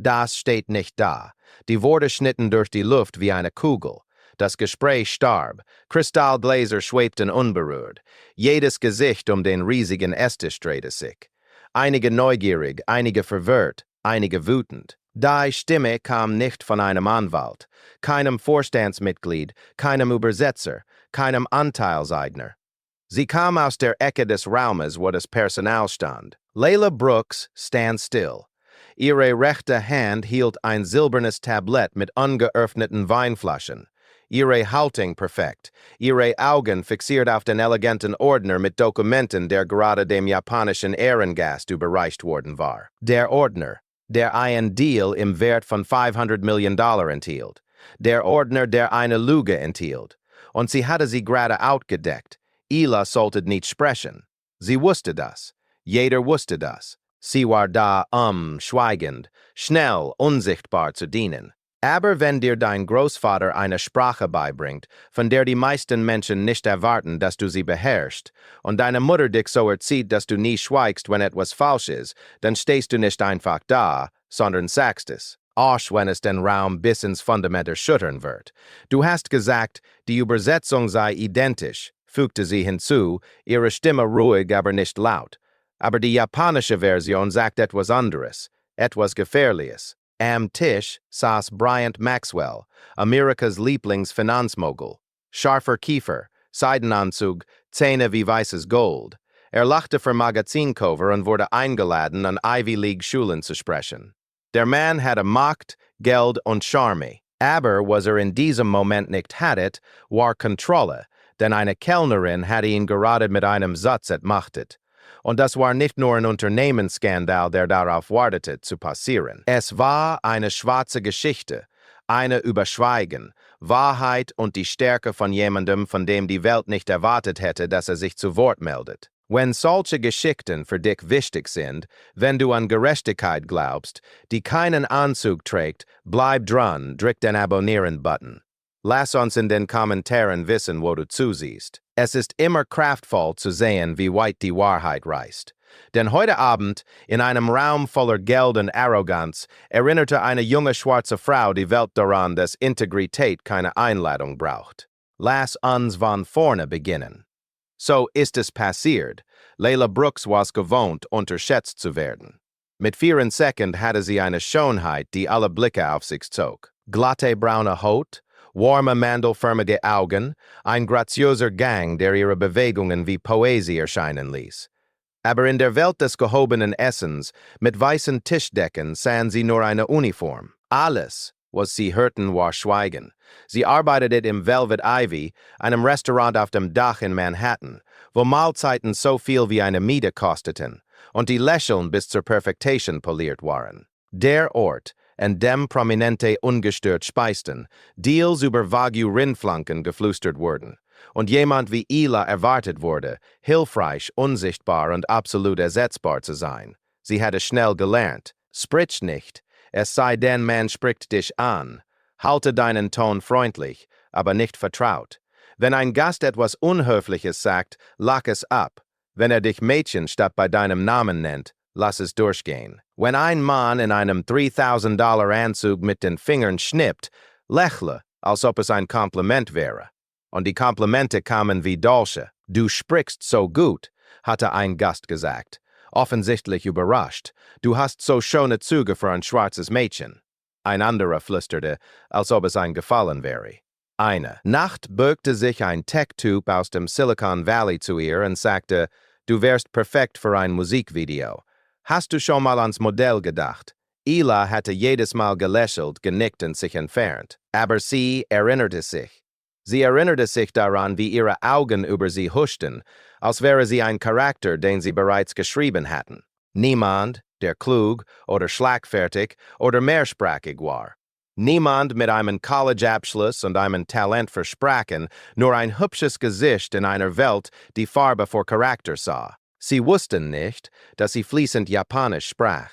Das steht nicht da. Die Worte schnitten durch die Luft wie eine Kugel. Das Gespräch starb. Kristallgläser schwebten unberührt. Jedes Gesicht den riesigen Esstisch drehte sich. Einige neugierig, einige verwirrt, einige wütend. Die Stimme kam nicht von einem Anwalt, keinem Vorstandsmitglied, keinem Übersetzer, keinem Anteilseigner. Sie kam aus der Ecke des Raumes, wo das Personal stand. Layla Brooks stand still. Ihre rechte Hand hielt ein silbernes Tablett mit ungeöffneten Weinflaschen. Ihre Haltung perfekt, ihre Augen fixiert auf den eleganten Ordner mit Dokumenten, der gerade dem japanischen Ehrengast überreicht worden war. Der Ordner, der einen Deal im Wert von $500 Millionen enthielt. Der Ordner, der eine Lüge enthielt. Und sie hatte sie gerade aufgedeckt. Layla sollte nicht sprechen. Sie wusste das. Jeder wusste das. Sie war da, schweigend, schnell, unsichtbar zu dienen. Aber wenn dir dein Großvater eine Sprache beibringt, von der die meisten Menschen nicht erwarten, dass du sie beherrschst, und deine Mutter dich so erzieht, dass du nie schweigst, wenn etwas falsch ist, dann stehst du nicht einfach da, sondern sagst es, auch wenn es den Raum bis ins Fundament erschüttern wird. Du hast gesagt, die Übersetzung sei identisch, fügte sie hinzu, ihre Stimme ruhig, aber nicht laut. Aber die japanische Version sagt etwas anderes, etwas Gefährliches. Am Tisch saß Bryant Maxwell, Amerikas Lieblingsfinanzmogul. Scharfer Kiefer, Seidenanzug, Zähne wie weißes Gold. Lachte für Magazincover und wurde eingeladen, an Ivy League-Schulen zu sprechen. Der Mann hatte Macht, Geld und Charme. Aber was in diesem Moment nicht hatte, war Kontrolle, denn eine Kellnerin hatte ihn gerade mit einem Satz entmachtet. Und das war nicht nur ein Unternehmensskandal, der darauf wartete, zu passieren. Es war eine schwarze Geschichte, eine über Schweigen, Wahrheit und die Stärke von jemandem, von dem die Welt nicht erwartet hätte, dass er sich zu Wort meldet. Wenn solche Geschichten für dich wichtig sind, wenn du an Gerechtigkeit glaubst, die keinen Anzug trägt, bleib dran, drück den Abonnieren-Button. Lass uns in den Kommentaren wissen, wo du zusiehst. Es ist immer kraftvoll zu sehen, wie weit die Wahrheit reicht. Denn heute Abend, in einem Raum voller Geld und Arroganz, erinnerte eine junge schwarze Frau die Welt daran, dass Integrität keine Einladung braucht. Lass uns von vorne beginnen. So ist es passiert. Layla Brooks war es gewohnt, unterschätzt zu werden. Mit 4 Sekunden hatte sie eine Schönheit, die alle Blicke auf sich zog. Glatte braune Haut, warme mandelförmige Augen, ein grazioser Gang, der ihre Bewegungen wie Poesie erscheinen ließ. Aber in der Welt des gehobenen Essens, mit weißen Tischdecken, sahen sie nur eine Uniform. Alles, was sie hörten, war Schweigen. Sie arbeitete im Velvet Ivy, einem Restaurant auf dem Dach in Manhattan, wo Mahlzeiten so viel wie eine Miete kosteten und die Lächeln bis zur Perfektion poliert waren. Der Ort, an dem Prominente ungestört speisten, Deals über Wagyu-Rindflanken geflüstert wurden, und jemand wie Layla erwartet wurde, hilfreich, unsichtbar und absolut ersetzbar zu sein. Sie hatte schnell gelernt, sprich nicht, es sei denn, man spricht dich an. Halte deinen Ton freundlich, aber nicht vertraut. Wenn ein Gast etwas Unhöfliches sagt, lach es ab. Wenn dich Mädchen statt bei deinem Namen nennt, lass es durchgehen. Wenn ein Mann in einem $3.000 Anzug mit den Fingern schnippt, lächle, als ob es ein Kompliment wäre. Und die Komplimente kamen wie Dolche. Du sprichst so gut, hatte ein Gast gesagt, offensichtlich überrascht. Du hast so schöne Züge für ein schwarzes Mädchen. Ein anderer flüsterte, als ob es ein Gefallen wäre. Eine Nacht bückte sich ein Tech-Typ aus dem Silicon Valley zu ihr und sagte, du wärst perfekt für ein Musikvideo. Hast du schon mal ans Modell gedacht? Layla hatte jedes Mal gelächelt, genickt und sich entfernt. Aber sie erinnerte sich. Sie erinnerte sich daran, wie ihre Augen über sie huschten, als wäre sie ein Charakter, den sie bereits geschrieben hatten. Niemand, der klug oder schlagfertig oder mehrsprachig war. Niemand mit einem College-Abschluss und einem Talent für Sprachen, nur ein hübsches Gesicht in einer Welt, die Farbe vor Charakter sah. Sie wussten nicht, dass sie fließend Japanisch sprach.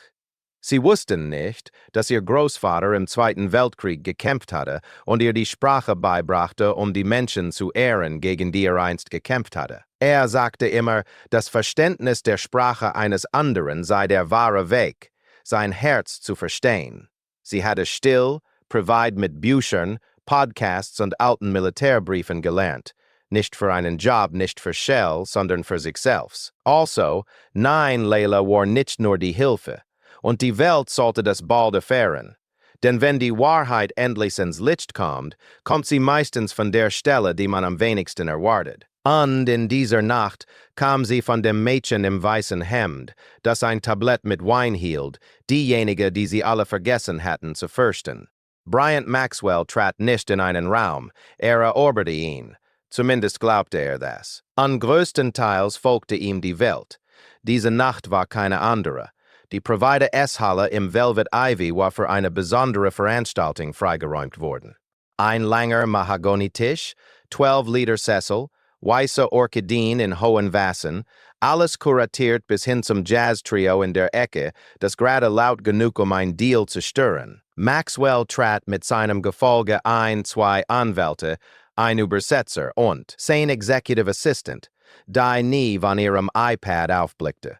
Sie wussten nicht, dass ihr Großvater im Zweiten Weltkrieg gekämpft hatte und ihr die Sprache beibrachte, um die Menschen zu ehren, gegen die er einst gekämpft hatte. Er sagte immer, das Verständnis der Sprache eines anderen sei der wahre Weg, sein Herz zu verstehen. Sie hatte still, privat mit Büchern, Podcasts und alten Militärbriefen gelernt. Nicht für einen Job, nicht für Shell, sondern für sich selbst. Also, nein, Layla war nicht nur die Hilfe. Und die Welt sollte das bald erfahren. Denn wenn die Wahrheit endlich ins Licht kommt, kommt sie meistens von der Stelle, die man am wenigsten erwartet. Und in dieser Nacht kam sie von dem Mädchen im weißen Hemd, das ein Tablett mit Wein hielt, diejenige, die sie alle vergessen hatten zu fürchten. Bryant Maxwell trat nicht in einen Raum, eroberte ihn. Zumindest glaubte das. Und größtenteils folgte ihm die Welt. Diese Nacht war keine andere. Die private Esshalle im Velvet Ivy war für eine besondere Veranstaltung freigeräumt worden. Ein langer Mahagonitisch, 12-Liter-Sessel, weiße Orchideen in hohen Vasen, alles kuratiert bis hin zum Jazz-Trio in der Ecke, das gerade laut genug ein Deal zu stören. Maxwell trat mit seinem Gefolge ein, zwei Anwälte, ein Übersetzer und sein Executive Assistant, die nie von ihrem iPad aufblickte.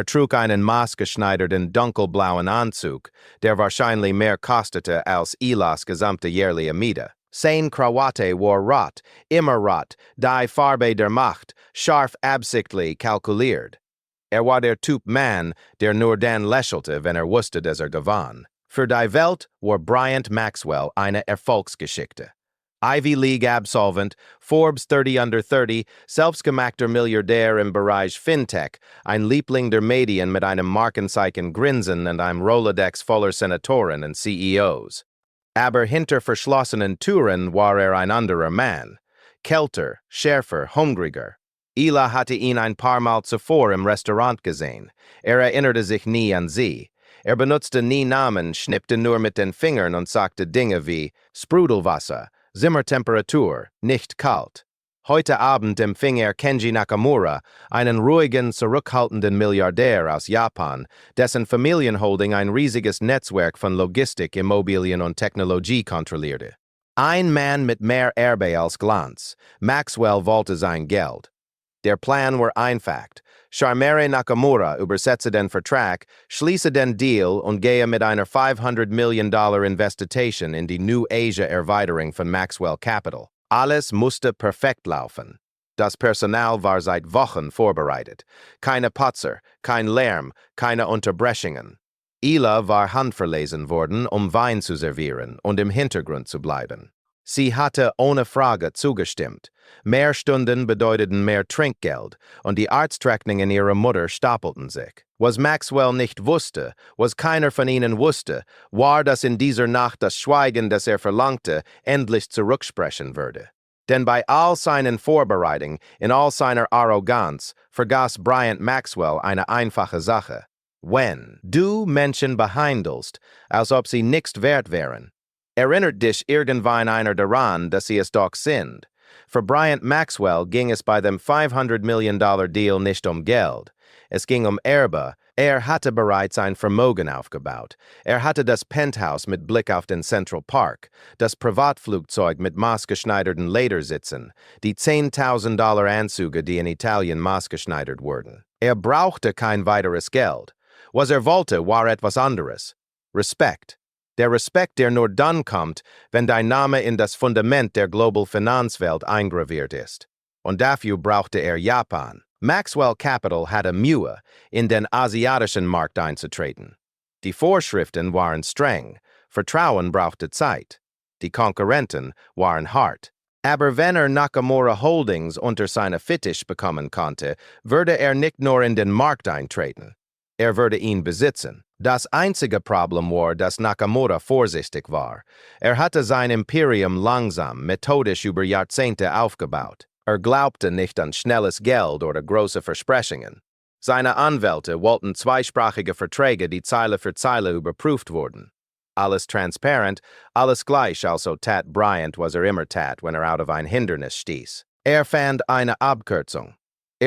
Trug einen maßgeschneiderten dunkelblauen Anzug, der wahrscheinlich mehr kostete als Elas gesamte jährliche Miete. Sein Krawatte war rot, immer rot, die Farbe der Macht, scharf absichtlich kalkuliert. War der Typ Mann, der nur dann lächelte, wenn wusste, dass gewann. Für die Welt war Bryant Maxwell eine Erfolgsgeschichte. Ivy League Absolvent, Forbes 30 under 30, selbstgemachter Milliardär im Bereich Fintech, ein Liebling der Medien mit einem markenzeichen Grinsen und einem Rolodex voller Senatoren und CEOs. Aber hinter verschlossenen Türen war ein anderer Mann. Kälter, schärfer, hungriger. Ela hatte ihn ein paar Mal zuvor im Restaurant gesehen. Erinnerte sich nie an sie. Benutzte nie Namen, schnippte nur mit den Fingern und sagte Dinge wie Sprudelwasser, Zimmertemperatur, nicht kalt. Heute Abend empfing Kenji Nakamura, einen ruhigen, zurückhaltenden Milliardär aus Japan, dessen Familienholding ein riesiges Netzwerk von Logistik, Immobilien und Technologie kontrollierte. Ein Mann mit mehr Erbe als Glanz. Maxwell wollte sein Geld. Der Plan war einfach. Charmere Nakamura übersetze den Vertrag, schließe den Deal und gehe mit einer $500 Million Investition in die New Asia-Erweiterung von Maxwell Capital. Alles musste perfekt laufen. Das Personal war seit Wochen vorbereitet. Keine Patzer, kein Lärm, keine Unterbrechungen. Ela war handverlesen worden, Wein zu servieren und im Hintergrund zu bleiben. Sie hatte ohne Frage zugestimmt. Mehr Stunden bedeuteten mehr Trinkgeld und die Arztrechnungen ihrer Mutter stapelten sich. Was Maxwell nicht wusste, was keiner von ihnen wusste, war, dass in dieser Nacht das Schweigen, das verlangte, endlich zurücksprechen würde. Denn bei all seinen Vorbereitungen, in all seiner Arroganz, vergaß Bryant Maxwell eine einfache Sache. Wenn du Menschen behandelst, als ob sie nichts wert wären, erinnert dich irgendwann einer daran, dass sie es doch sind. Für Bryant Maxwell ging es bei dem $500 Million Deal nicht Geld. Es ging Erbe. Hatte bereits ein Vermögen aufgebaut. Hatte das Penthouse mit Blick auf den Central Park, das Privatflugzeug mit maßgeschneiderten Ledersitzen, die $10.000 Anzüge, die in Italien maßgeschneidert wurden. Brauchte kein weiteres Geld. Was wollte, war etwas anderes. Respekt. Der Respekt, der nur dann kommt, wenn dein Name in das Fundament der Global Finanzwelt eingraviert ist. Und dafür brauchte Japan. Maxwell Capital hatte Mühe, in den asiatischen Markt einzutreten. Die Vorschriften waren streng, Vertrauen brauchte Zeit. Die Konkurrenten waren hart. Aber wenn Nakamura Holdings unter seine Fittiche bekommen konnte, würde nicht nur in den Markt eintreten. Würde ihn besitzen. Das einzige Problem war, dass Nakamura vorsichtig war. Hatte sein Imperium langsam, methodisch über Jahrzehnte aufgebaut. Glaubte nicht an schnelles Geld oder große Versprechungen. Seine Anwälte wollten zweisprachige Verträge, die Zeile für Zeile überprüft wurden. Alles transparent, alles gleich, also tat Bryant, was immer tat, wenn out auf ein Hindernis stieß. Fand eine Abkürzung.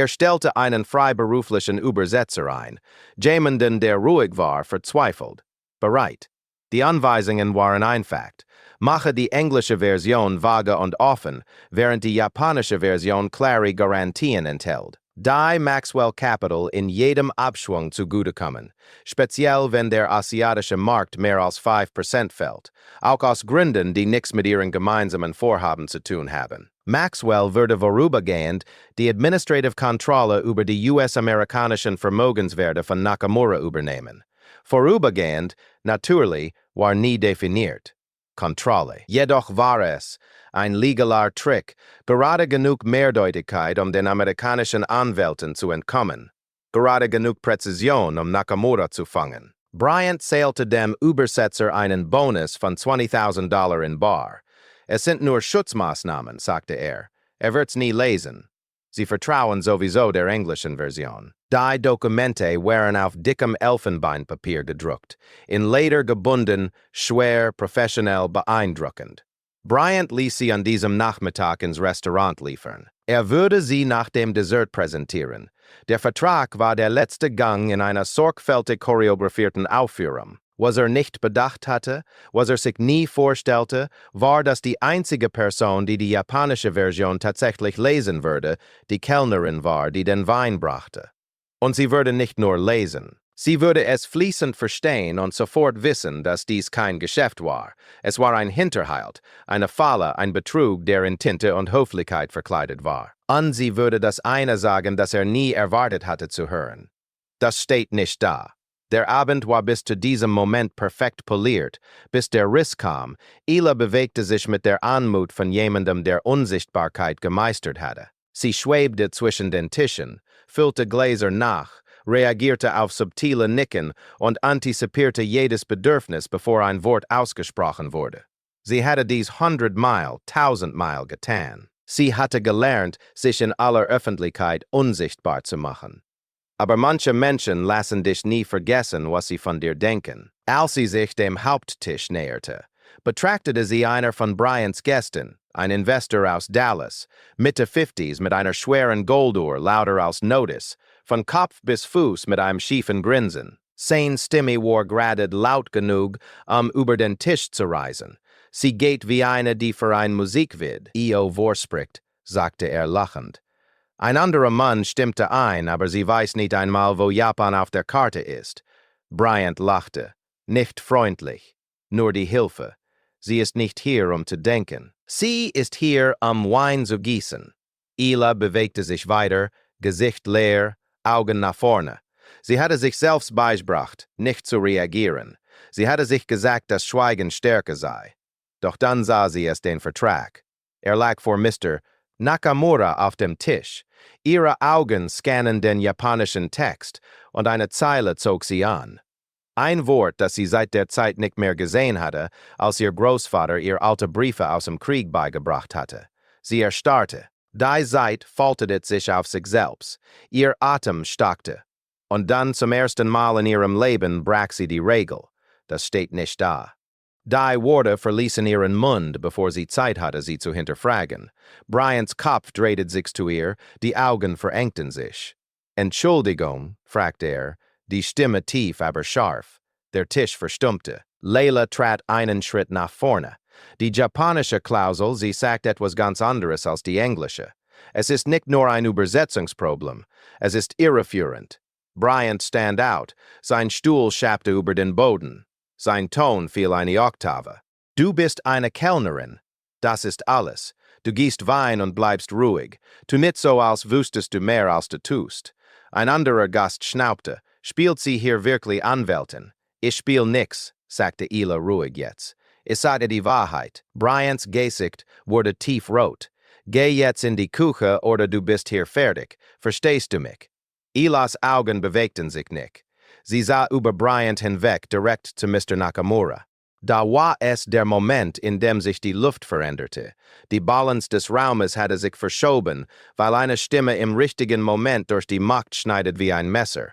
Stellte einen freiberuflichen Übersetzer ein, jemanden, der ruhig war, verzweifelt. Bereit. Die Anweisungen waren einfach. Mache die englische Version vage und offen, während die japanische Version klare Garantien enthält. Die Maxwell Capital in jedem Abschwung zugutekommen, speziell wenn der asiatische Markt mehr als 5% fällt, auch aus Gründen, die nichts mit ihren gemeinsamen Vorhaben zu tun haben. Maxwell würde vorübergehend die administrative Kontrolle über die US-amerikanischen Vermögenswerte von Nakamura übernehmen. Vorübergehend, natürlich, war nie definiert. Kontrolle. Jedoch war es ein legaler Trick, gerade genug Mehrdeutigkeit, den amerikanischen Anwälten zu entkommen, gerade genug Präzision, Nakamura zu fangen. Bryant zählte dem Übersetzer einen Bonus von $20,000 in bar. Es sind nur Schutzmaßnahmen, sagte er. Er wird's nie lesen. Sie vertrauen sowieso der englischen Version. Die Dokumente waren auf dickem Elfenbeinpapier gedruckt, in Leder gebunden, schwer, professionell, beeindruckend. Bryant ließ sie an diesem Nachmittag ins Restaurant liefern. Er würde sie nach dem Dessert präsentieren. Der Vertrag war der letzte Gang in einer sorgfältig choreografierten Aufführung. Was nicht bedacht hatte, was sich nie vorstellte, war, dass die einzige Person, die japanische Version tatsächlich lesen würde, die Kellnerin war, die den Wein brachte. Und sie würde nicht nur lesen. Sie würde es fließend verstehen und sofort wissen, dass dies kein Geschäft war. Es war ein Hinterhalt, eine Falle, ein Betrug, der in Tinte und Höflichkeit verkleidet war. Und sie würde das eine sagen, das nie erwartet hatte zu hören. Das steht nicht da. Der Abend war bis zu diesem Moment perfekt poliert, bis der Riss kam. Layla bewegte sich mit der Anmut von jemandem, der Unsichtbarkeit gemeistert hatte. Sie schwebte zwischen den Tischen, füllte Gläser nach, reagierte auf subtile Nicken und antizipierte jedes Bedürfnis, bevor ein Wort ausgesprochen wurde. Sie hatte dies 100-mal, 1000-mal getan. Sie hatte gelernt, sich in aller Öffentlichkeit unsichtbar zu machen. Aber manche Menschen lassen dich nie vergessen, was sie von dir denken. Als sie sich dem Haupttisch näherte, betrachtete sie einer von Bryants Gästen, ein Investor aus Dallas, Mitte 50s mit einer schweren Golduhr, lauter als Notice, von Kopf bis Fuß mit einem schiefen Grinsen. Seine Stimme war gerade laut genug, über den Tisch zu reisen. Sie geht wie eine, die für ein Musikvideo vorspricht, sagte er lachend. Ein anderer Mann stimmte ein, aber sie weiß nicht einmal, wo Japan auf der Karte ist. Bryant lachte. Nicht freundlich. Nur die Hilfe. Sie ist nicht hier, zu denken. Sie ist hier, Wein zu gießen. Layla bewegte sich weiter, Gesicht leer, Augen nach vorne. Sie hatte sich selbst beigebracht, nicht zu reagieren. Sie hatte sich gesagt, dass Schweigen Stärke sei. Doch dann sah sie es den Vertrag. Er lag vor Mr. Nakamura auf dem Tisch. Ihre Augen scannen den japanischen Text, und eine Zeile zog sie an. Ein Wort, das sie seit der Zeit nicht mehr gesehen hatte, als ihr Großvater ihr alte Briefe aus dem Krieg beigebracht hatte. Sie erstarrte. Die Seite faltete sich auf sich selbst. Ihr Atem stockte. Und dann zum ersten Mal in ihrem Leben brach sie die Regel. Das steht nicht da. Die Worte verließen ihren Mund, bevor sie Zeit hatte, sie zu hinterfragen. Bryants Kopf drehte sich zu ihr, die Augen verengten sich. Entschuldigung, fragte er, die Stimme tief, aber scharf. Der Tisch verstummte. Layla trat einen Schritt nach vorne. Die japanische Klausel, sie sagt etwas ganz anderes als die englische. Es ist nicht nur ein Übersetzungsproblem, es ist irreführend. Bryant stand out, sein Stuhl schappte über den Boden. Sein Ton fiel eine Oktave. Du bist eine Kellnerin. Das ist alles. Du gießt Wein und bleibst ruhig. Tu nicht so, als wüsstest du mehr, als du tust. Ein anderer Gast schnaubte. Spielt sie hier wirklich Anwältin? Ich spiel nix, sagte Layla ruhig jetzt. Ich sage die Wahrheit. Bryants Gesicht wurde tiefrot. Geh jetzt in die Küche oder du bist hier fertig. Verstehst du mich? Laylas Augen bewegten sich nicht. Sie sah über Bryant hinweg direkt zu Mr. Nakamura. Da war es der Moment, in dem sich die Luft veränderte. Die Balance des Raumes hatte sich verschoben, weil eine Stimme im richtigen Moment durch die Macht schneidet wie ein Messer.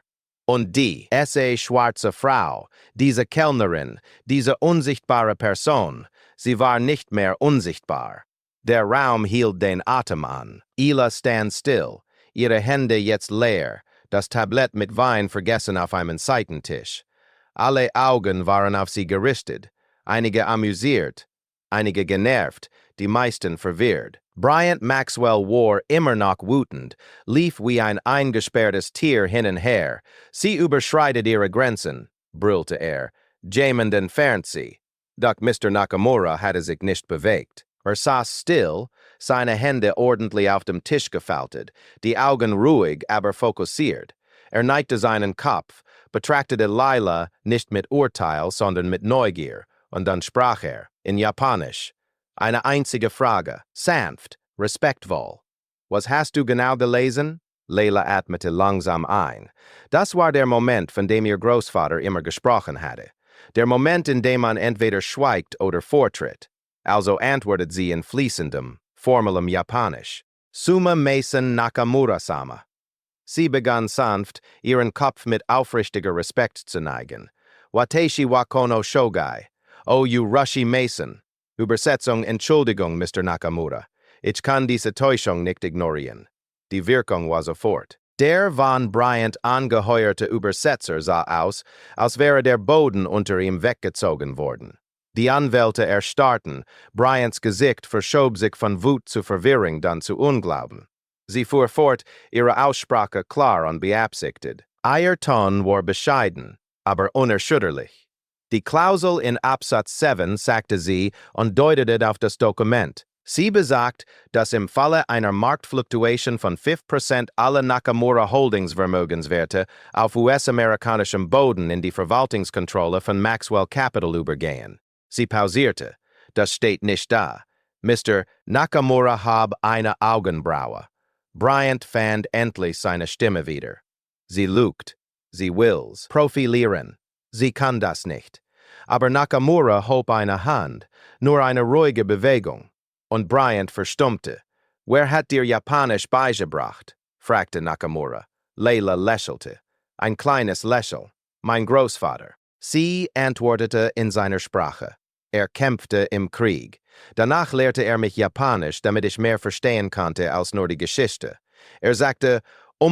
Und schwarze Frau, diese Kellnerin, diese unsichtbare Person, sie war nicht mehr unsichtbar. Der Raum hielt den Atem an. Layla stand still, ihre Hände jetzt leer, das Tablett mit Wein vergessen auf einem Seitentisch. Alle Augen waren auf sie gerichtet, einige amüsiert, einige genervt, die meisten verwirrt. Bryant Maxwell war immer noch wütend, lief wie ein eingesperrtes Tier hin und her. Sie überschreitet ihre Grenzen, brüllte Jemand entfernt sie. Doch Mr. Nakamura hatte sich nicht bewegt. Saß still, seine Hände ordentlich auf dem Tisch gefaltet, die Augen ruhig, aber fokussiert. Neigte seinen Kopf, betrachtete Layla nicht mit Urteil, sondern mit Neugier, und dann sprach in Japanisch. Eine einzige Frage, sanft, respektvoll. Was hast du genau gelesen? Layla atmete langsam ein. Das war der Moment, von dem ihr Großvater immer gesprochen hatte. Der Moment, in dem man entweder schweigt oder vortritt. Also antwortet sie in fließendem, formalem Japanisch. Suma Mason Nakamura-sama. Sie begann sanft, ihren Kopf mit aufrichtiger Respekt zu neigen. Watashi wa kono shogai. Oh, you Rushi Mason. Übersetzung Entschuldigung, Mr. Nakamura. Ich kann diese Täuschung nicht ignorieren. Die Wirkung war sofort. Der von Bryant angeheuerte Übersetzer sah aus, als wäre der Boden unter ihm weggezogen worden. Die Anwälte erstarrten, Bryants Gesicht verschob sich von Wut zu Verwirrung, dann zu Unglauben. Sie fuhr fort, ihre Aussprache klar und beabsichtigt. Ihr Ton war bescheiden, aber unerschütterlich. Die Klausel in Absatz 7, sagte sie und deutete auf das Dokument. Sie besagt, dass im Falle einer Marktfluktuation von 5% aller Nakamura Holdings Vermögenswerte auf US-amerikanischem Boden in die Verwaltungskontrolle von Maxwell Capital übergehen. Sie pausierte. Das steht nicht da. Mr. Nakamura habe eine Augenbraue. Bryant fand endlich seine Stimme wieder. Sie lügt. Sie will's profilieren. Sie kann das nicht. Aber Nakamura hob eine Hand, nur eine ruhige Bewegung. Und Bryant verstummte. Wer hat dir Japanisch beigebracht? Fragte Nakamura. Layla lächelte. Ein kleines Lächeln. Mein Großvater. Sie antwortete in seiner Sprache. Kämpfte im Krieg. Danach lehrte mich Japanisch, damit ich mehr verstehen konnte als nur die Geschichte. Sagte,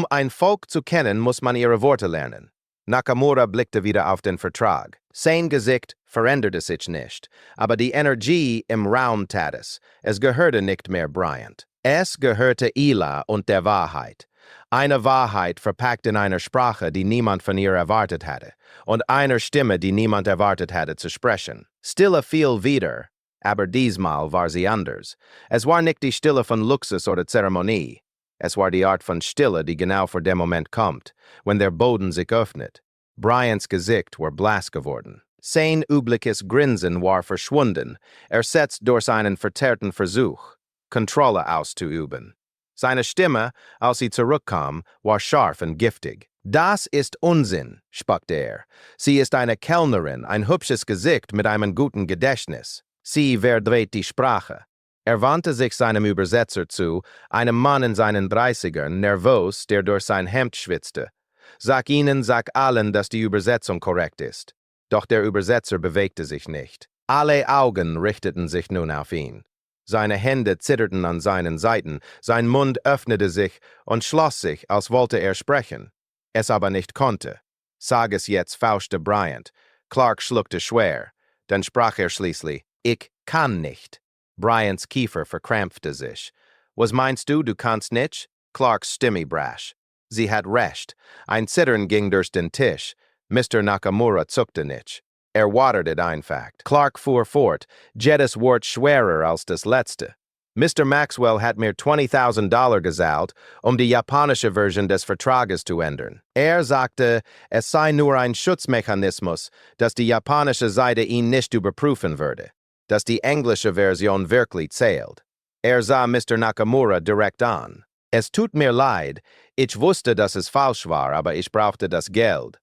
ein Volk zu kennen, muss man ihre Worte lernen. Nakamura blickte wieder auf den Vertrag. Sein Gesicht veränderte sich nicht, aber die Energie im Raum tat es. Es gehörte nicht mehr Bryant. Es gehörte Layla und der Wahrheit. Eine Wahrheit verpackt in einer Sprache, die niemand von ihr erwartet hatte, und einer Stimme, die niemand erwartet hatte zu sprechen. Stille fiel wieder, aber diesmal war sie anders. Es war nicht die Stille von Luxus oder Zeremonie. Es war die Art von Stille, die genau vor dem Moment kommt, wenn der Boden sich öffnet. Bryants Gesicht war blass geworden. Sein übliches Grinsen war verschwunden, ersetzt durch einen verzerrten Versuch, Kontrolle auszuüben. Seine Stimme, als sie zurückkam, war scharf und giftig. Das ist Unsinn, spuckte Sie ist eine Kellnerin, ein hübsches Gesicht mit einem guten Gedächtnis. Sie verdreht die Sprache. Wandte sich seinem Übersetzer zu, einem Mann in seinen 30ern, nervös, der durch sein Hemd schwitzte. Sag ihnen, sag allen, dass die Übersetzung korrekt ist. Doch der Übersetzer bewegte sich nicht. Alle Augen richteten sich nun auf ihn. Seine Hände zitterten an seinen Seiten, sein Mund öffnete sich und schloss sich, als wollte sprechen. Es aber nicht konnte. Sag es jetzt, fauschte Bryant. Clark schluckte schwer. Dann sprach schließlich, ich kann nicht. Bryants Kiefer verkrampfte sich. Was meinst du kannst nicht? Clarks Stimme brasch. Sie hat recht. Ein Zittern ging durch den Tisch. Mr. Nakamura zuckte nicht. Waterte einfach. Clark fuhr fort, jedes Wort schwerer als das letzte. Mr. Maxwell hat mir $20,000 gezahlt, die japanische Version des Vertrages zu ändern. Sagte, es sei nur ein Schutzmechanismus, dass die japanische Seite ihn nicht überprüfen würde, dass die englische Version wirklich zählt. Sah Mr. Nakamura direkt an. Es tut mir leid, ich wusste, dass es falsch war, aber ich brauchte das Geld.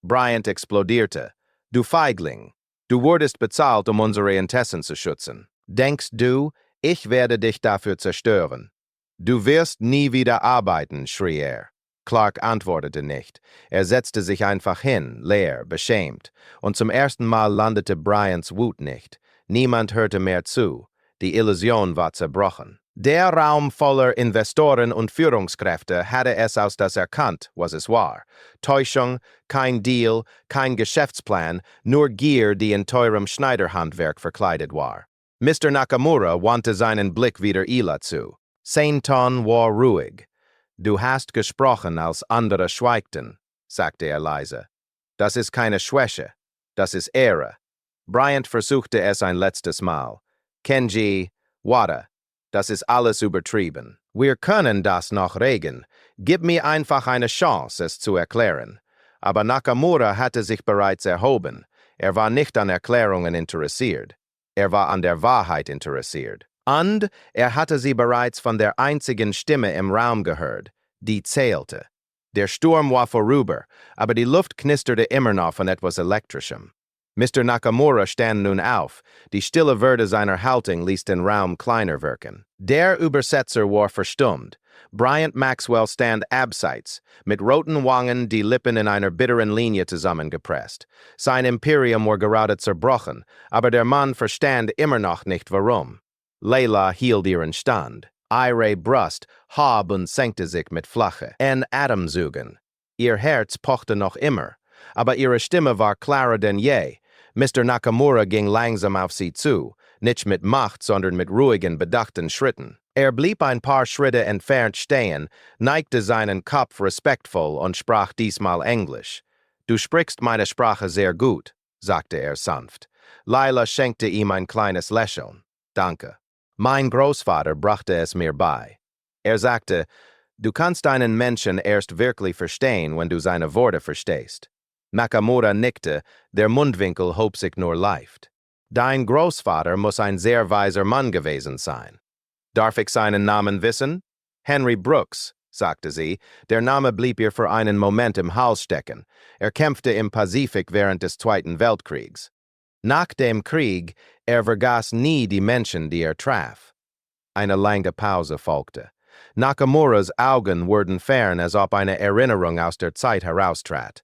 Bryant explodierte. Du Feigling, du wurdest bezahlt, unsere Interessen zu schützen. Denkst du, ich werde dich dafür zerstören? Du wirst nie wieder arbeiten, schrie Clark antwortete nicht. Setzte sich einfach hin, leer, beschämt. Und zum ersten Mal landete Bryants Wut nicht. Niemand hörte mehr zu. Die Illusion war zerbrochen. Der Raum voller Investoren und Führungskräfte hatte es als das erkannt, was es war. Täuschung, kein Deal, kein Geschäftsplan, nur Gier, die in teurem Schneiderhandwerk verkleidet war. Mr. Nakamura wandte seinen Blick wieder Layla zu. Sein Ton war ruhig. Du hast gesprochen, als andere schweigten, sagte er leise. Das ist keine Schwäche, das ist Ehre. Bryant versuchte es ein letztes Mal. Kenji, warte, das ist alles übertrieben. Wir können das noch regeln. Gib mir einfach eine Chance, es zu erklären. Aber Nakamura hatte sich bereits erhoben. Er war nicht an Erklärungen interessiert. Er war an der Wahrheit interessiert. Und er hatte sie bereits von der einzigen Stimme im Raum gehört, die zählte. Der Sturm war vorüber, aber die Luft knisterte immer noch von etwas Elektrischem. Mr. Nakamura stand nun auf. Die stille Würde seiner Haltung ließ den Raum kleiner wirken. Der Übersetzer war verstummt. Bryant Maxwell stand abseits, mit roten Wangen, die Lippen in einer bitteren Linie zusammengepresst. Sein Imperium war gerade zerbrochen, aber der Mann verstand immer noch nicht warum. Layla hielt ihren Stand. Ihre Brust hob und senkte sich mit flachen Atemzügen. Ihr Herz pochte noch immer, aber ihre Stimme war klarer denn je. Mr. Nakamura ging langsam auf sie zu, nicht mit Macht, sondern mit ruhigen, bedachten Schritten. Er blieb ein paar Schritte entfernt stehen, neigte seinen Kopf respektvoll und sprach diesmal Englisch. Du sprichst meine Sprache sehr gut, sagte er sanft. Layla schenkte ihm ein kleines Lächeln. Danke. Mein Großvater brachte es mir bei. Er sagte, du kannst einen Menschen erst wirklich verstehen, wenn du seine Worte verstehst. Nakamura nickte, der Mundwinkel hob sich nur leicht. Dein Großvater muss ein sehr weiser Mann gewesen sein. Darf ich seinen Namen wissen? Henry Brooks, sagte sie. Der Name blieb ihr für einen Moment im Hals stecken. Er kämpfte im Pazifik während des Zweiten Weltkriegs. Nach dem Krieg, vergaß nie die Menschen, die traf. Eine lange Pause folgte. Nakamuras Augen wurden fern, als ob eine Erinnerung aus der Zeit heraustrat.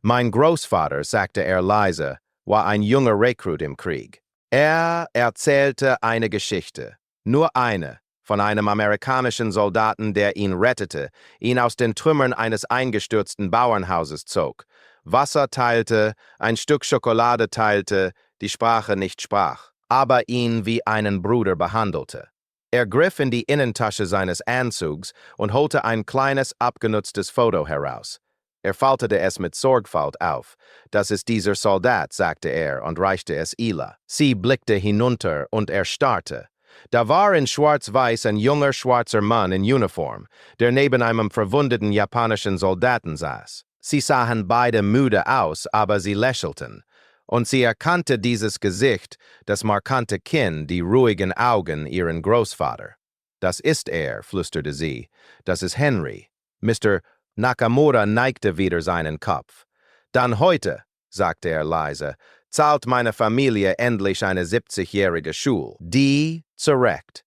Mein Großvater, sagte leise, war ein junger Rekrut im Krieg. Er erzählte eine Geschichte, nur eine, von einem amerikanischen Soldaten, der ihn rettete, ihn aus den Trümmern eines eingestürzten Bauernhauses zog, Wasser teilte, ein Stück Schokolade teilte, die Sprache nicht sprach, aber ihn wie einen Bruder behandelte. Er griff in die Innentasche seines Anzugs und holte ein kleines, abgenutztes Foto heraus. Er faltete es mit Sorgfalt auf. Das ist dieser Soldat, sagte er und reichte es Layla. Sie blickte hinunter und erstarrte. Da war in schwarz-weiß ein junger schwarzer Mann in Uniform, der neben einem verwundeten japanischen Soldaten saß. Sie sahen beide müde aus, aber sie lächelten. Und sie erkannte dieses Gesicht, das markante Kinn, die ruhigen Augen ihren Großvater. Das ist flüsterte sie. Das ist Henry. Mr. Nakamura neigte wieder seinen Kopf. Dann heute, sagte er leise, zahlt meine Familie endlich eine 70-jährige Schule. Die zurecht.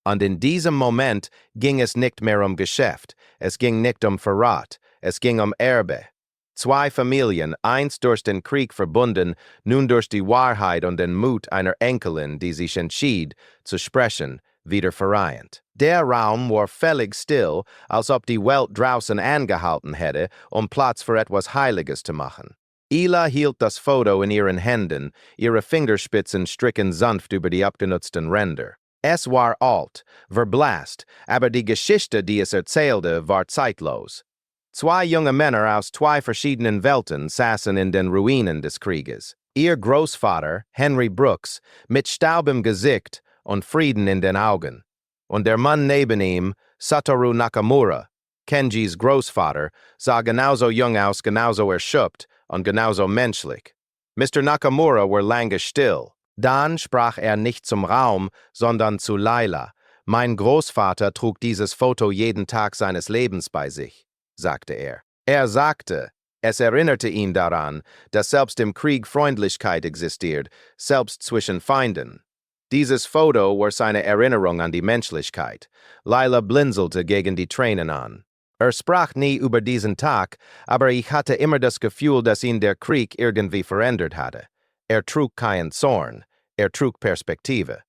Und in diesem Moment ging es nicht mehr um Geschäft, es ging nicht um Verrat, es ging um Erbe. Zwei Familien, einst durch den Krieg verbunden, nun durch die Wahrheit und den Mut einer Enkelin, die sich entschied, zu sprechen, wieder vereint. Der Raum war völlig still, als ob die Welt draußen angehalten hätte, um Platz für etwas Heiliges zu machen. Layla hielt das Foto in ihren Händen, ihre Fingerspitzen strichen sanft über die abgenutzten Ränder. Es war alt, verblasst, aber die Geschichte, die es erzählte, war zeitlos. Zwei junge Männer aus zwei verschiedenen Welten saßen in den Ruinen des Krieges. Ihr Großvater, Henry Brooks, mit Staub im Gesicht und Frieden in den Augen. Und der Mann neben ihm, Satoru Nakamura, Kenjis Großvater, sah genauso jung aus, genauso erschöpft und genauso menschlich. Mr. Nakamura war lange still. Dann sprach er nicht zum Raum, sondern zu Layla. Mein Großvater trug dieses Foto jeden Tag seines Lebens bei sich, sagte er. Er sagte, es erinnerte ihn daran, dass selbst im Krieg Freundlichkeit existiert, selbst zwischen Feinden. Dieses Foto war seine Erinnerung an die Menschlichkeit. Layla blinzelte gegen die Tränen an. Sprach nie über diesen Tag, aber ich hatte immer das Gefühl, dass ihn der Krieg irgendwie verändert hatte. Trug keinen Zorn, trug Perspektive.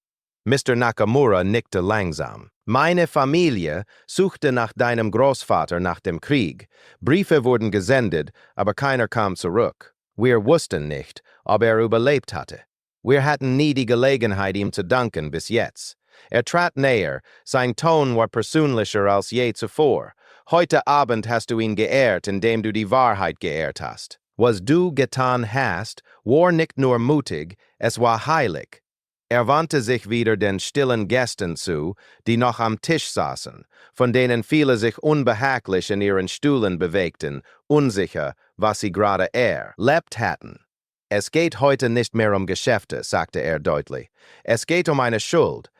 Mr. Nakamura nickte langsam. Meine Familie suchte nach deinem Großvater nach dem Krieg. Briefe wurden gesendet, aber keiner kam zurück. Wir wussten nicht, ob überlebt hatte. Wir hatten nie die Gelegenheit, ihm zu danken bis jetzt. Trat näher, sein Ton war persönlicher als je zuvor. Heute Abend hast du ihn geehrt, indem du die Wahrheit geehrt hast. Was du getan hast, war nicht nur mutig, es war heilig. Wandte sich wieder den stillen Gästen zu, die noch am Tisch saßen, von denen viele sich unbehaglich in ihren Stühlen bewegten, unsicher, was sie gerade erlebt hatten. Es geht heute nicht mehr um Geschäfte, sagte deutlich. Es geht um eine Schuld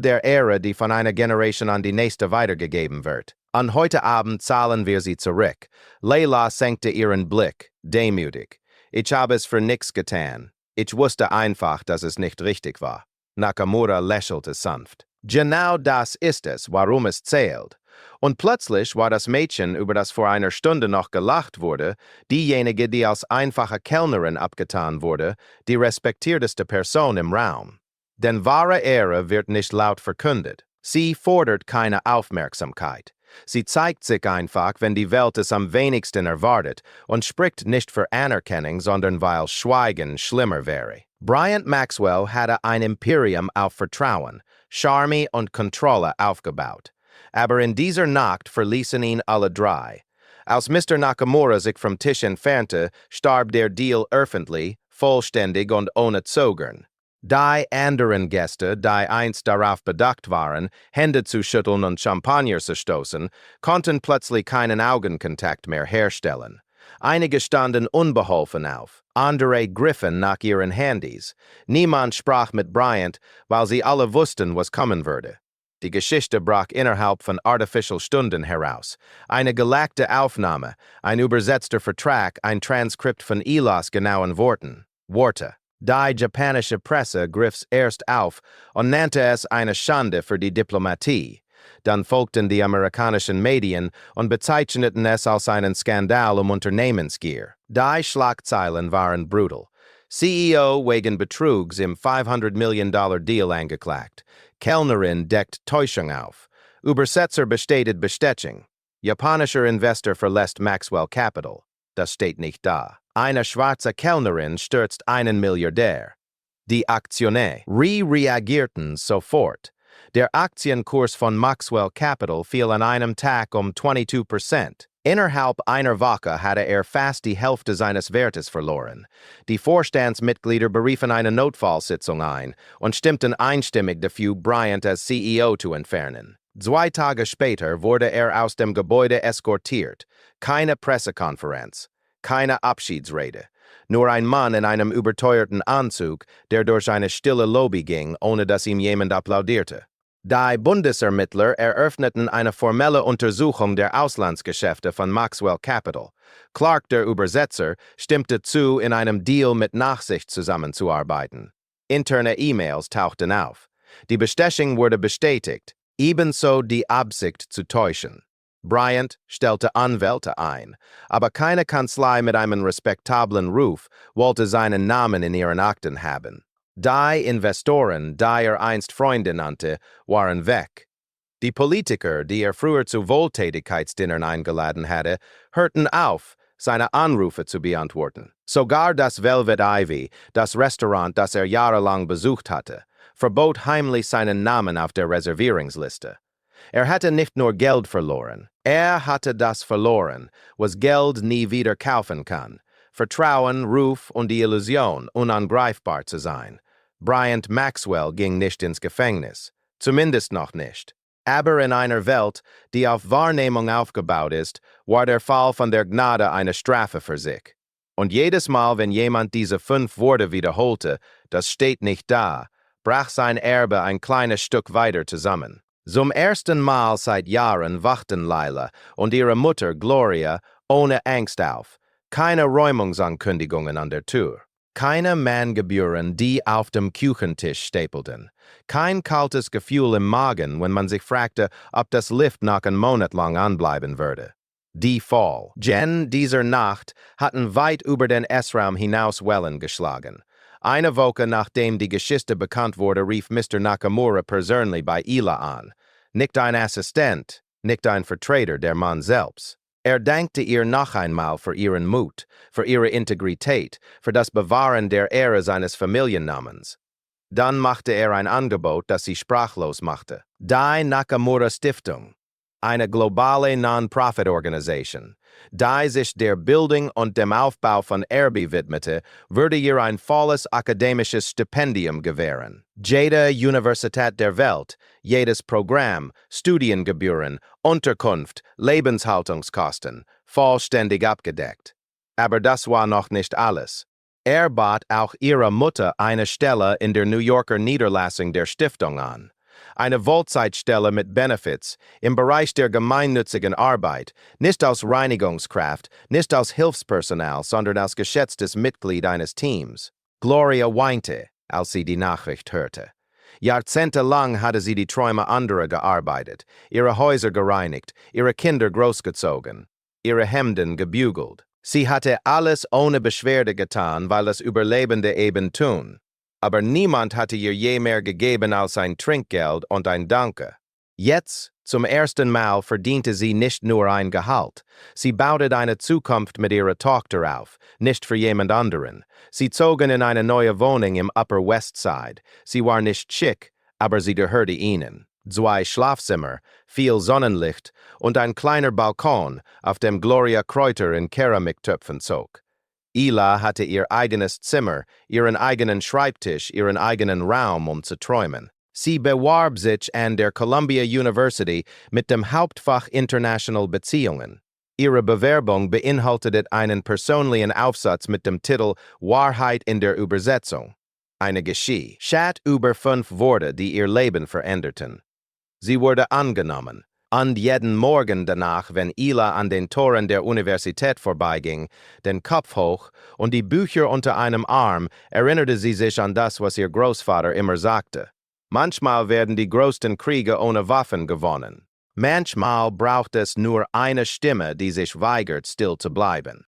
der Ehre, die von einer Generation an die nächste weitergegeben wird. An heute Abend zahlen wir sie zurück. Layla senkte ihren Blick, demütig. Ich habe es für nix getan. Ich wusste einfach, dass es nicht richtig war. Nakamura lächelte sanft. Genau das ist es, warum es zählt. Und plötzlich war das Mädchen, über das vor einer Stunde noch gelacht wurde, diejenige, die als einfache Kellnerin abgetan wurde, die respektierteste Person im Raum. Denn wahre Ehre wird nicht laut verkündet. Sie fordert keine Aufmerksamkeit. Sie zeigt sich einfach, wenn die Welt es am wenigsten erwartet und spricht nicht für Anerkennung, sondern weil Schweigen schlimmer wäre. Bryant Maxwell hatte ein Imperium auf Vertrauen, Charme und Kontrolle aufgebaut. Aber in dieser Nacht verließen ihn alle drei. Als Mr. Nakamura sich vom Tisch entfernte, starb der Deal öffentlich, vollständig und ohne Zögern. Die anderen Gäste, die einst darauf bedacht waren, Hände zu schütteln und Champagner zu stoßen, konnten plötzlich keinen Augenkontakt mehr herstellen. Einige standen unbeholfen auf, andere griffen nach ihren Handys. Niemand sprach mit Bryant, weil sie alle wussten, was kommen würde. Die Geschichte brach innerhalb von artificial Stunden heraus. Eine gelackte Aufnahme, ein übersetzter Vertrag, ein Transkript von Elas genauen Worte. Die japanische Presse griff's erst auf und nannte es eine Schande für die Diplomatie. Dann folgten die amerikanischen Medien und bezeichneten es als einen Skandal Unternehmensgier. Die Schlagzeilen waren brutal. CEO wegen Betrugs im $500 Million Deal angeklagt. Kellnerin deckt Täuschung auf. Übersetzer bestätigt Bestechung. Japanischer Investor verlässt Maxwell Capital. Das steht nicht da. Eine schwarze Kellnerin stürzt einen Milliardär. Die Aktionäre reagierten sofort. Der Aktienkurs von Maxwell Capital fiel an einem Tag 22%. Innerhalb einer Woche hatte fast die Hälfte seines Wertes verloren. Die Vorstandsmitglieder beriefen eine Notfallsitzung ein und stimmten einstimmig dafür, Bryant als CEO zu entfernen. 2 Tage später wurde aus dem Gebäude eskortiert. Keine Pressekonferenz. Keine Abschiedsrede. Nur ein Mann in einem überteuerten Anzug, der durch eine stille Lobby ging, ohne dass ihm jemand applaudierte. Die Bundesermittler eröffneten eine formelle Untersuchung der Auslandsgeschäfte von Maxwell Capital. Clark, der Übersetzer, stimmte zu, in einem Deal mit Nachsicht zusammenzuarbeiten. Interne E-Mails tauchten auf. Die Bestechung wurde bestätigt, ebenso die Absicht zu täuschen. Bryant stellte Anwälte ein, aber keine Kanzlei mit einem respektablen Ruf wollte seinen Namen in ihren Akten haben. Die Investoren, die einst Freunde nannte, waren weg. Die Politiker, die früher zu Wohltätigkeitsdinnern eingeladen hatte, hörten auf, seine Anrufe zu beantworten. Sogar das Velvet Ivy, das Restaurant, das jahrelang besucht hatte, verbot heimlich seinen Namen auf der Reservierungsliste. Hatte nicht nur Geld verloren, hatte das verloren, was Geld nie wieder kaufen kann. Vertrauen, Ruf und die Illusion, unangreifbar zu sein. Bryant Maxwell ging nicht ins Gefängnis. Zumindest noch nicht. Aber in einer Welt, die auf Wahrnehmung aufgebaut ist, war der Fall von der Gnade eine Strafe für sich. Und jedes Mal, wenn jemand diese 5 Worte wiederholte, das steht nicht da, brach sein Erbe ein kleines Stück weiter zusammen. Zum ersten Mal seit Jahren wachten Layla und ihre Mutter Gloria ohne Angst auf. Keine Räumungsankündigungen an der Tür. Keine Mahngebühren, die auf dem Küchentisch stapelten. Kein kaltes Gefühl im Magen, wenn man sich fragte, ob das Lift noch einen Monat lang anbleiben würde. Die Folgen dieser Nacht hatten weit über den Essraum hinaus Wellen geschlagen. Eine Woche nachdem die Geschichte bekannt wurde, rief Mr. Nakamura persönlich bei Layla an. Nicht ein Assistent, nicht ein Vertreter der Mann selbst. Dankte ihr noch einmal für ihren Mut, für ihre Integrität, für das Bewahren der Ehre seines Familiennamens. Dann machte ein Angebot, das sie sprachlos machte. Die Nakamura Stiftung, eine globale Non-Profit-Organisation, die sich der Bildung und dem Aufbau von Erbe widmete, würde ihr ein volles akademisches Stipendium gewähren. Jede Universität der Welt, jedes Programm, Studiengebühren, Unterkunft, Lebenshaltungskosten, vollständig abgedeckt. Aber das war noch nicht alles. Bat auch ihrer Mutter eine Stelle in der New Yorker Niederlassung der Stiftung an. Eine Vollzeitstelle mit Benefits im Bereich der gemeinnützigen Arbeit, nicht als Reinigungskraft, nicht als Hilfspersonal, sondern als geschätztes Mitglied eines Teams. Gloria weinte, als sie die Nachricht hörte. Jahrzehntelang hatte sie die Träume anderer gearbeitet, ihre Häuser gereinigt, ihre Kinder großgezogen, ihre Hemden gebügelt. Sie hatte alles ohne Beschwerde getan, weil das Überlebende eben tun. Aber niemand hatte ihr je mehr gegeben als ein Trinkgeld und ein Danke. Jetzt, zum ersten Mal, verdiente sie nicht nur ein Gehalt. Sie baute eine Zukunft mit ihrer Tochter auf, nicht für jemand anderen. Sie zogen in eine neue Wohnung im Upper West Side. Sie war nicht schick, aber sie gehörte ihnen. 2 Schlafzimmer, viel Sonnenlicht und ein kleiner Balkon, auf dem Gloria Kräuter in Keramiktöpfen zog. Layla hatte ihr eigenes Zimmer, ihren eigenen Schreibtisch, ihren eigenen Raum, um zu träumen. Sie bewarb sich an der Columbia University mit dem Hauptfach International Beziehungen. Ihre Bewerbung beinhaltete einen persönlichen Aufsatz mit dem Titel Wahrheit in der Übersetzung. Eine Geschichte. Chat über 5 Worte, die ihr Leben veränderten. Sie wurde angenommen. Und jeden Morgen danach, wenn Layla an den Toren der Universität vorbeiging, den Kopf hoch und die Bücher unter einem Arm, erinnerte sie sich an das, was ihr Großvater immer sagte. Manchmal werden die größten Kriege ohne Waffen gewonnen. Manchmal braucht es nur eine Stimme, die sich weigert, still zu bleiben.